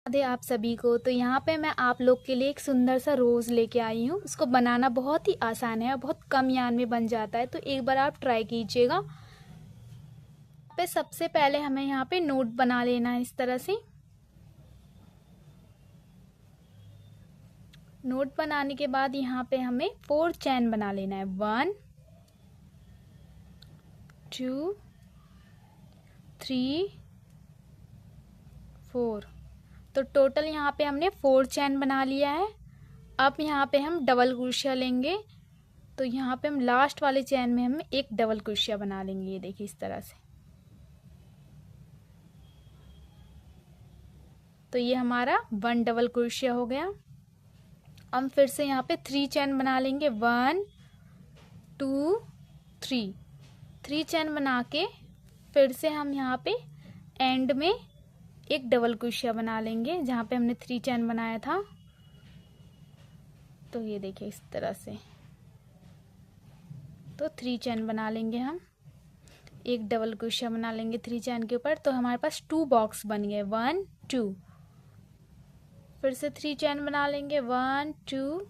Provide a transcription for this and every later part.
राधे आप सभी को। तो यहाँ पे मैं आप लोग के लिए एक सुंदर सा रोज़ लेके आई हूँ। उसको बनाना बहुत ही आसान है और बहुत कम यान में बन जाता है, तो एक बार आप ट्राई कीजिएगा। पे सबसे पहले हमें यहाँ पे नोट बना लेना है। इस तरह से नोट बनाने के बाद यहाँ पे हमें 4 चैन बना लेना है। 1 2 3 4। तो टोटल यहाँ पे हमने 4 चैन बना लिया है। अब यहाँ पे हम डबल क्रोशिया लेंगे। तो यहाँ पे हम लास्ट वाले चैन में हम एक डबल क्रोशिया बना लेंगे। ये देखिए इस तरह से। तो ये हमारा 1 डबल क्रोशिया हो गया। हम फिर से यहाँ पे 3 चैन बना लेंगे। 1 2 3। 3 चैन बना के फिर से हम यहाँ पे एंड में एक डबल क्रोशिया बना लेंगे जहाँ पे हमने 3 चैन बनाया था। तो ये देखिए इस तरह से। तो 3 चैन बना लेंगे हम, एक डबल क्रोशिया बना लेंगे 3 चैन के ऊपर। तो हमारे पास 2 बॉक्स बन गए। 1 2। फिर से 3 चैन बना लेंगे। 1 2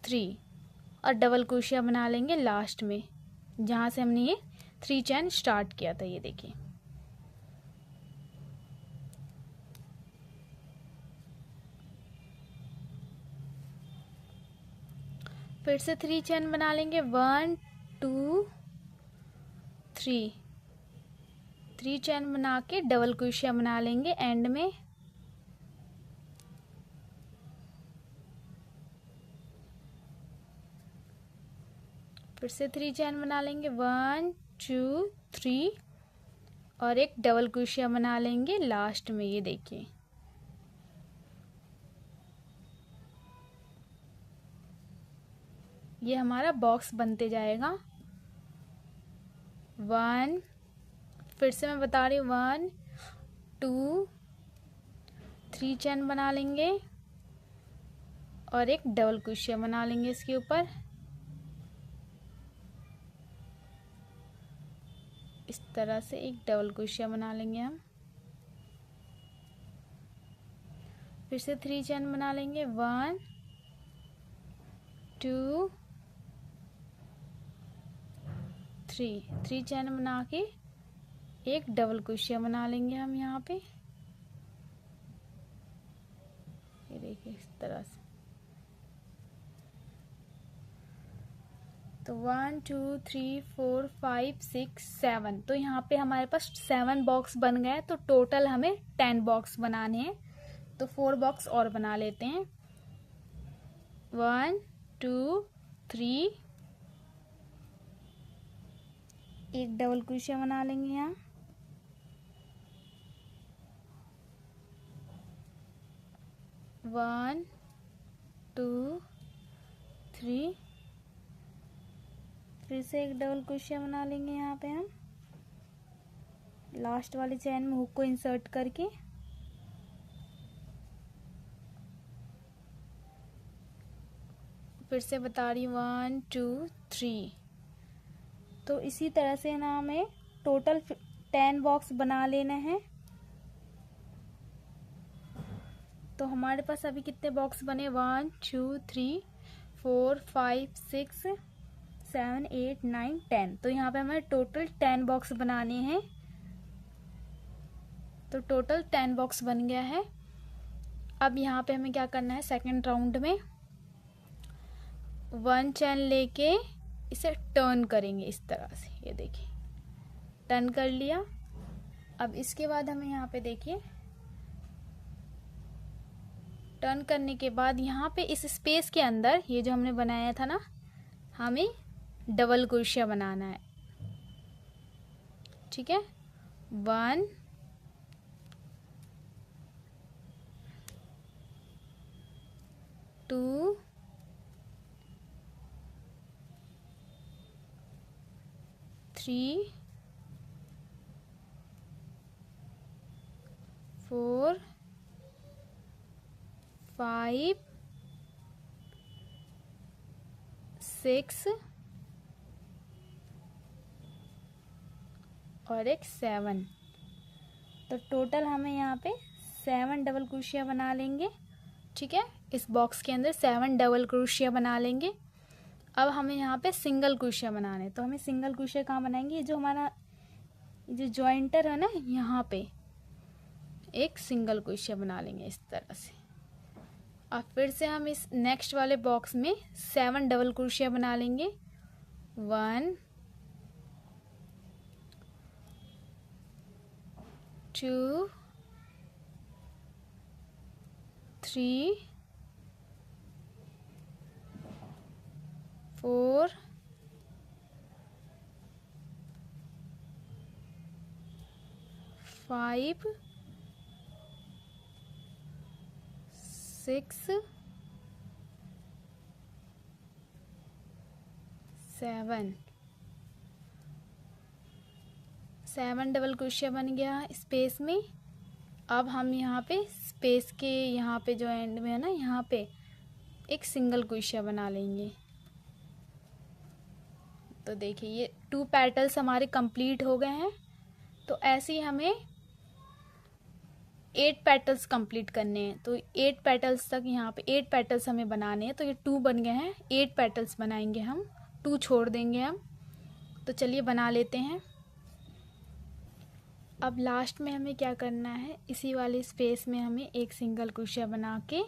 3 और डबल क्रोशिया बना लेंगे लास्ट में जहाँ से हमने ये 3 चैन स्टार्ट किया था। ये देखिए फिर से 3 चैन बना लेंगे। 1 2 3। 3 चैन बना के डबल क्रोशिया बना लेंगे एंड में। फिर से 3 चैन बना लेंगे। 1 2 3 और एक डबल क्रोशिया बना लेंगे लास्ट में। ये देखिए ये हमारा बॉक्स बनते जाएगा। 1, फिर से मैं बता रही हूँ, 1 2 3 चैन बना लेंगे और एक डबल क्रोशिया बना लेंगे इसके ऊपर। इस तरह से एक डबल क्रोशिया बना लेंगे हम। फिर से 3 चैन बना लेंगे। 1 2 3 चैन बना के एक डबल क्रोशिया बना लेंगे हम यहाँ पे। ये देखिए इस तरह से। तो 1 2 3 4 5 6 7। तो यहाँ पे हमारे पास 7 बॉक्स बन गए। तो टोटल हमें 10 बॉक्स बनाने हैं। तो 4 बॉक्स और बना लेते हैं। 1 2 3 एक डबल क्रोशिया बना लेंगे यहाँ। 1 2 3 फिर से एक डबल क्रोशिया बना लेंगे यहाँ पे हम लास्ट वाली चैन में हुक को इंसर्ट करके। फिर से बता रही हूँ, 1 2 3। तो इसी तरह से ना हमें टोटल 10 बॉक्स बना लेना है। तो हमारे पास अभी कितने बॉक्स बने? 1 2 3 4 5 6 7 8 9 10। तो यहाँ पे हमें टोटल 10 बॉक्स बनाने हैं। तो टोटल 10 बॉक्स बन गया है। अब यहाँ पे हमें क्या करना है, सेकंड राउंड में 1 चैन लेके इसे टर्न करेंगे इस तरह से। ये देखिए टर्न कर लिया। अब इसके बाद हमें यहाँ पे देखिए टर्न करने के बाद यहाँ पे इस स्पेस के अंदर ये जो हमने बनाया था ना, हमें डबल क्रोशिया बनाना है। ठीक है, 1 2 3 4 5 6 और एक 7। तो टोटल हमें यहाँ पे 7 डबल क्रोशिया बना लेंगे। ठीक है, इस बॉक्स के अंदर 7 डबल क्रोशिया बना लेंगे। अब हमें यहाँ पे सिंगल क्रोशिया बनाना है, तो हमें सिंगल क्रोशिया कहाँ बनाएंगे, जो हमारा जो जॉइंटर है ना, यहाँ पे एक सिंगल क्रोशिया बना लेंगे इस तरह से। अब फिर से हम इस नेक्स्ट वाले बॉक्स में 7 डबल क्रोशिया बना लेंगे। 1 2 3 4 5 6 7 डबल क्रोशिया बन गया स्पेस में। अब हम यहाँ पे स्पेस के यहाँ पे जो एंड में है ना, यहाँ पे एक सिंगल क्रोशिया बना लेंगे। तो देखिए ये 2 पेटल्स हमारे कंप्लीट हो गए हैं। तो ऐसे ही हमें 8 पेटल्स कंप्लीट करने हैं। तो 8 पेटल्स तक यहाँ पे 8 पेटल्स हमें बनाने हैं। तो ये 2 बन गए हैं, 8 पेटल्स बनाएंगे हम, 2 छोड़ देंगे हम। तो चलिए बना लेते हैं। अब लास्ट में हमें क्या करना है, इसी वाले स्पेस में हमें एक सिंगल क्रोशिया बना के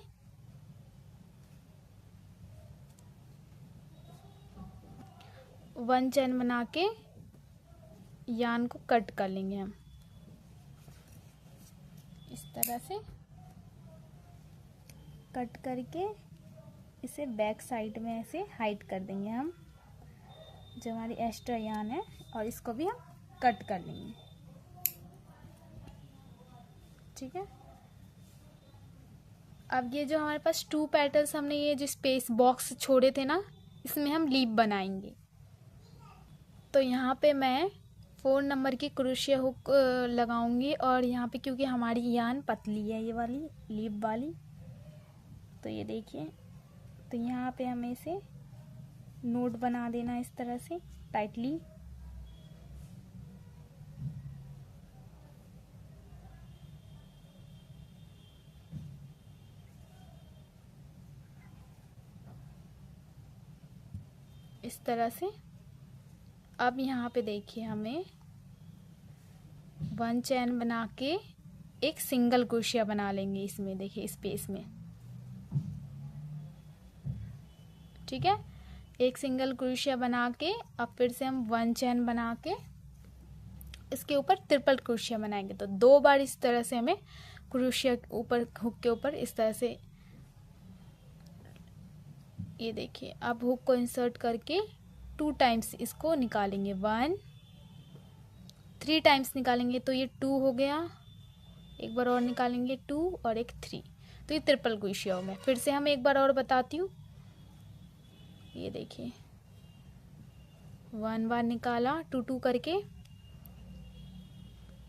वन चेन बना के यार्न को कट कर लेंगे हम इस तरह से। कट करके इसे बैक साइड में ऐसे हाइड कर देंगे हम, जो हमारी एक्स्ट्रा यार्न है, और इसको भी हम कट कर लेंगे। ठीक है, अब ये जो हमारे पास 2 पेटल्स हमने ये जो स्पेस बॉक्स छोड़े थे ना, इसमें हम लीप बनाएंगे। तो यहाँ पे मैं 4 नंबर की क्रोशिया हुक लगाऊंगी, और यहाँ पे क्योंकि हमारी यार्न पतली है ये वाली लीप वाली, तो ये देखिए, तो यहाँ पे हमें इसे नोट बना देना इस तरह से टाइटली। इस तरह से। अब यहाँ पे देखिए हमें 1 चैन बना के एक सिंगल क्रोशिया बना लेंगे इसमें, देखिए स्पेस में। ठीक है, एक सिंगल क्रोशिया बना के अब फिर से हम 1 चैन बना के इसके ऊपर ट्रिपल क्रोशिया बनाएंगे। तो 2 बार इस तरह से हमें क्रोशिया ऊपर हुक के ऊपर इस तरह से, ये देखिए, अब हुक को इंसर्ट करके 2 टाइम्स इसको निकालेंगे, 1 3 टाइम्स निकालेंगे। तो ये 2 हो गया, एक बार और निकालेंगे 2 और एक 3, तो ये ट्रिपल क्रोशिया हो गया। फिर से हम एक बार और बताती हूँ, ये देखिए 1 बार निकाला 2 करके,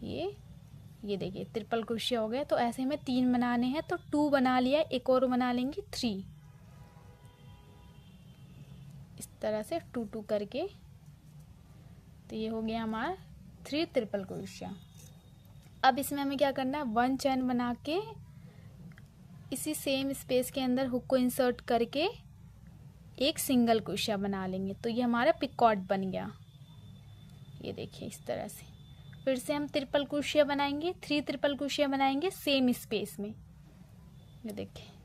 ये देखिए ट्रिपल क्रोशिया हो गया। तो ऐसे हमें 3 बनाने हैं, तो 2 बना लिया, एक और बना लेंगे 3, इस तरह से 2 करके। तो ये हो गया हमारा 3 ट्रिपल क्रोशिया। अब इसमें हमें क्या करना है, 1 चैन बना के इसी सेम स्पेस के अंदर हुक को इंसर्ट करके एक सिंगल क्रोशिया बना लेंगे। तो ये हमारा पिकॉट बन गया, ये देखिए इस तरह से। फिर से हम ट्रिपल क्रोशिया बनाएंगे, 3 ट्रिपल क्रोशिया बनाएंगे सेम स्पेस में, ये देखिए।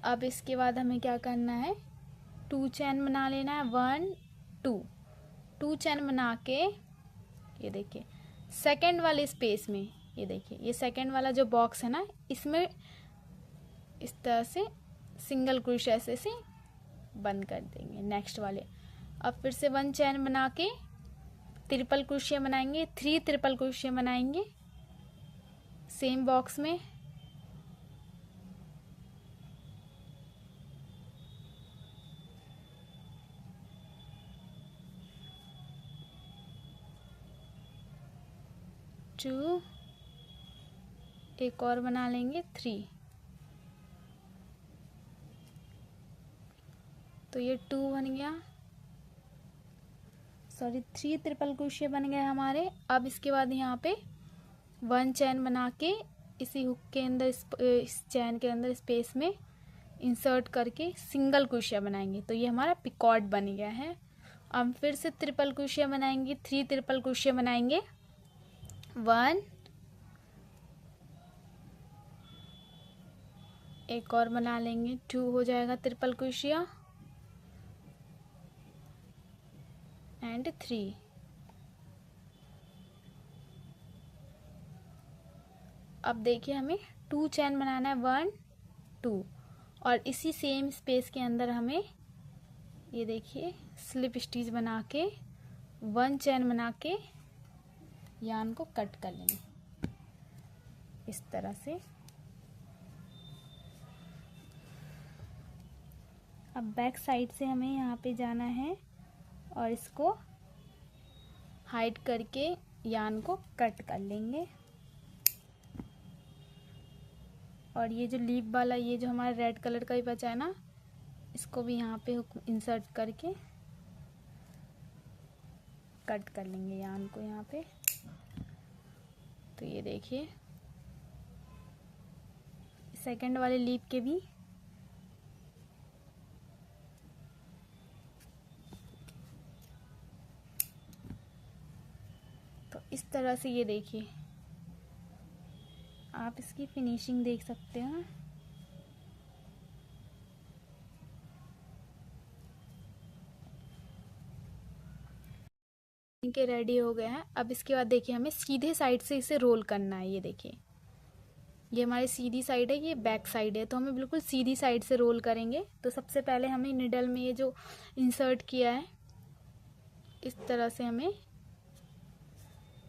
अब इसके बाद हमें क्या करना है, 2 चैन बना लेना है, 1 2 चैन बना के, ये देखिए सेकंड वाले स्पेस में, ये देखिए ये सेकंड वाला जो बॉक्स है ना, इसमें इस तरह से सिंगल क्रोशिया से बंद कर देंगे नेक्स्ट वाले। अब फिर से 1 चैन बना के ट्रिपल क्रोशिया बनाएंगे, 3 ट्रिपल क्रोशिया बनाएंगे सेम बॉक्स में। 2, एक और बना लेंगे 3। तो ये 2 बन गया, सॉरी 3 ट्रिपल क्रोशिया बन गए हमारे। अब इसके बाद यहाँ पे 1 चैन बना के इसी हुक के अंदर इस चैन के अंदर स्पेस में इंसर्ट करके सिंगल क्रोशिया बनाएंगे। तो ये हमारा पिकॉट बन गया है। अब फिर से ट्रिपल क्रोशिया बनाएंगे, 3 ट्रिपल क्रोशिया बनाएंगे। 1, एक और बना लेंगे, 2 हो जाएगा ट्रिपल क्रोशिया एंड 3। अब देखिए हमें 2 चैन बनाना है, 1 2, और इसी सेम स्पेस के अंदर हमें ये देखिए स्लिप स्टिच बना के 1 चैन बना के यार्न को कट कर लेंगे इस तरह से। अब बैक साइड से हमें यहाँ पे जाना है और इसको हाइड करके यार्न को कट कर लेंगे। और ये जो लीफ वाला ये जो हमारा रेड कलर का ही बचा है ना, इसको भी यहाँ पे इंसर्ट करके कट कर लेंगे यार्न को यहाँ पे। तो ये देखिए सेकंड वाले लीफ के भी तो इस तरह से ये देखिए आप इसकी फिनिशिंग देख सकते हैं। इनके रेडी हो गए हैं। अब इसके बाद देखिए हमें सीधे साइड से इसे रोल करना है। ये देखिए ये हमारी सीधी साइड है, ये बैक साइड है, तो हमें बिल्कुल सीधी साइड से रोल करेंगे। तो सबसे पहले हमें निडल में ये जो इंसर्ट किया है इस तरह से हमें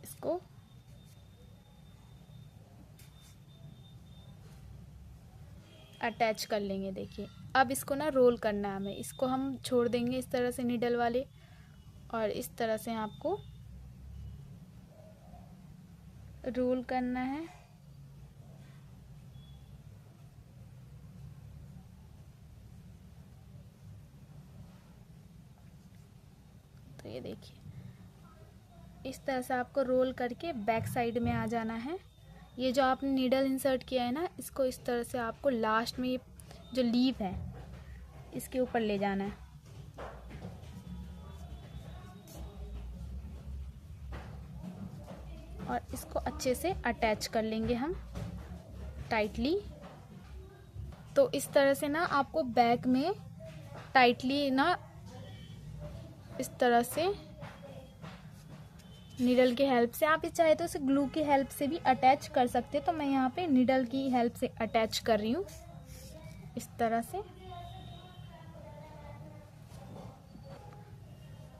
इसको अटैच कर लेंगे। देखिए अब इसको ना रोल करना है हमें, इसको हम छोड़ देंगे इस तरह से निडल वाले, और इस तरह से आपको रोल करना है। तो ये देखिए इस तरह से आपको रोल करके बैक साइड में आ जाना है। ये जो आपने नीडल इंसर्ट किया है ना, इसको इस तरह से आपको लास्ट में ये जो लीफ है इसके ऊपर ले जाना है। और इसको अच्छे से अटैच कर लेंगे हम टाइटली। तो इस तरह से ना आपको बैक में टाइटली ना इस तरह से निडल की हेल्प से, आप चाहे तो इसे ग्लू की हेल्प से भी अटैच कर सकते हैं। तो मैं यहाँ पे निडल की हेल्प से अटैच कर रही हूँ इस तरह से।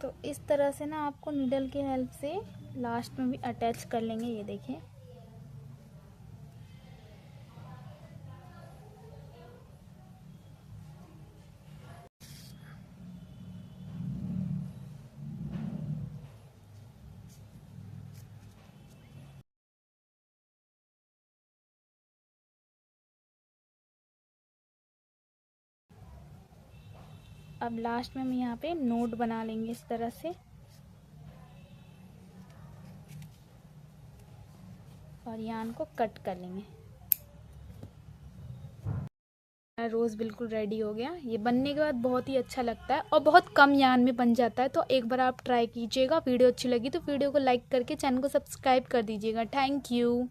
तो इस तरह से ना आपको निडल की हेल्प से लास्ट में भी अटैच कर लेंगे। ये देखिए अब लास्ट में हम यहाँ पे नोट बना लेंगे इस तरह से, और यार्न को कट कर लेंगे। रोज बिल्कुल रेडी हो गया। ये बनने के बाद बहुत ही अच्छा लगता है और बहुत कम यार्न में बन जाता है। तो एक बार आप ट्राई कीजिएगा। वीडियो अच्छी लगी तो वीडियो को लाइक करके चैनल को सब्सक्राइब कर दीजिएगा। Thank you.